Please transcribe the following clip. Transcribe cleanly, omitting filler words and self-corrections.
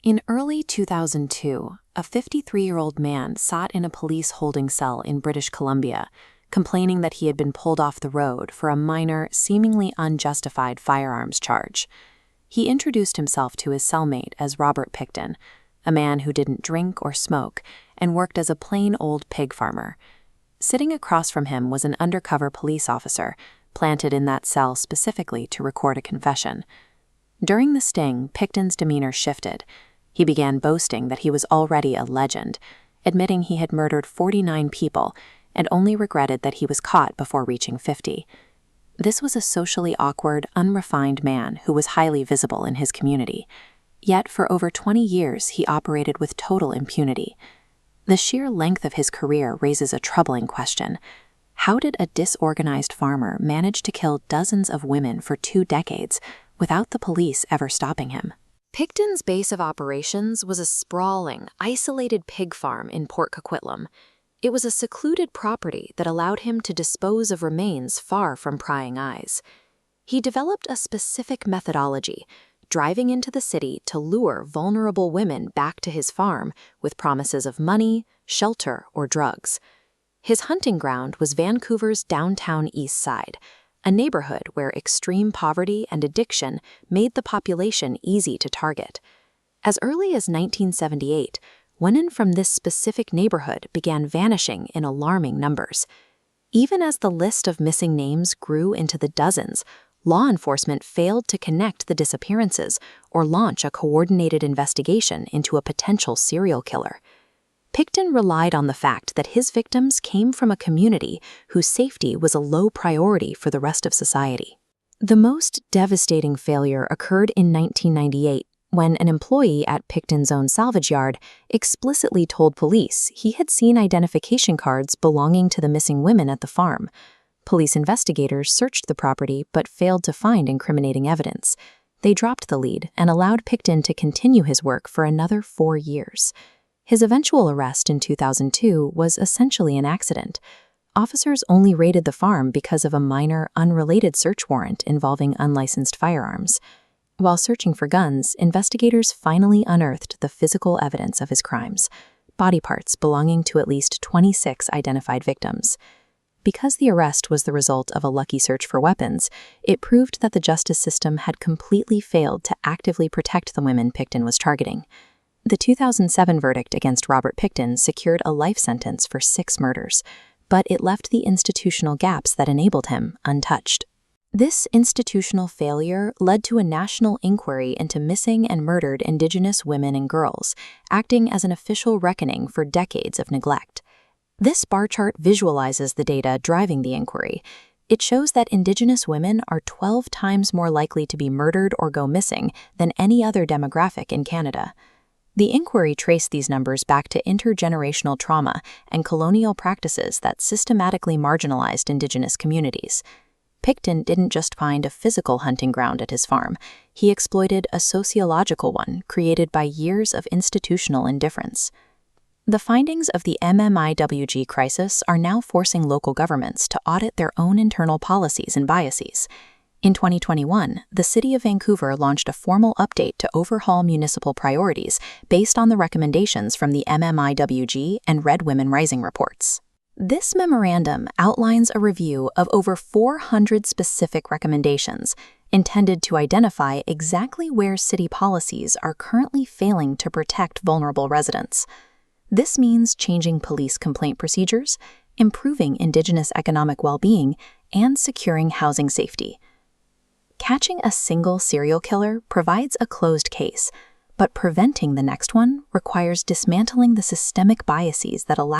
In early 2002, a 53-year-old man sat in a police holding cell in British Columbia, complaining that he had been pulled off the road for a minor, seemingly unjustified firearms charge. He introduced himself to his cellmate as Robert Pickton, a man who didn't drink or smoke and worked as a plain old pig farmer. Sitting across from him was an undercover police officer, planted in that cell specifically to record a confession. During the sting, Pickton's demeanor shifted. He began boasting that he was already a legend, admitting he had murdered 49 people and only regretted that he was caught before reaching 50. This was a socially awkward, unrefined man who was highly visible in his community. Yet for over 20 years, he operated with total impunity. The sheer length of his career raises a troubling question. How did a disorganized farmer manage to kill dozens of women for 2 decades without the police ever stopping him? Pickton's base of operations was a sprawling, isolated pig farm in Port Coquitlam. It was a secluded property that allowed him to dispose of remains far from prying eyes. He developed a specific methodology, driving into the city to lure vulnerable women back to his farm with promises of money, shelter, or drugs. His hunting ground was Vancouver's downtown East Side, a neighborhood where extreme poverty and addiction made the population easy to target. As early as 1978, women from this specific neighborhood began vanishing in alarming numbers. Even as the list of missing names grew into the dozens, law enforcement failed to connect the disappearances or launch a coordinated investigation into a potential serial killer. Pickton relied on the fact that his victims came from a community whose safety was a low priority for the rest of society. The most devastating failure occurred in 1998 when an employee at Pickton's own salvage yard explicitly told police he had seen identification cards belonging to the missing women at the farm. Police investigators searched the property but failed to find incriminating evidence. They dropped the lead and allowed Pickton to continue his work for another 4 years. His eventual arrest in 2002 was essentially an accident. Officers only raided the farm because of a minor, unrelated search warrant involving unlicensed firearms. While searching for guns, investigators finally unearthed the physical evidence of his crimes, body parts belonging to at least 26 identified victims. Because the arrest was the result of a lucky search for weapons, it proved that the justice system had completely failed to actively protect the women Pickton was targeting. The 2007 verdict against Robert Pickton secured a life sentence for 6 murders, but it left the institutional gaps that enabled him untouched. This institutional failure led to a national inquiry into missing and murdered Indigenous women and girls, acting as an official reckoning for decades of neglect. This bar chart visualizes the data driving the inquiry. It shows that Indigenous women are 12 times more likely to be murdered or go missing than any other demographic in Canada. The inquiry traced these numbers back to intergenerational trauma and colonial practices that systematically marginalized Indigenous communities. Pickton didn't just find a physical hunting ground at his farm. He exploited a sociological one created by years of institutional indifference. The findings of the MMIWG crisis are now forcing local governments to audit their own internal policies and biases. In 2021, the City of Vancouver launched a formal update to overhaul municipal priorities based on the recommendations from the MMIWG and Red Women Rising reports. This memorandum outlines a review of over 400 specific recommendations intended to identify exactly where city policies are currently failing to protect vulnerable residents. This means changing police complaint procedures, improving Indigenous economic well-being, and securing housing safety. Catching a single serial killer provides a closed case, but preventing the next one requires dismantling the systemic biases that allow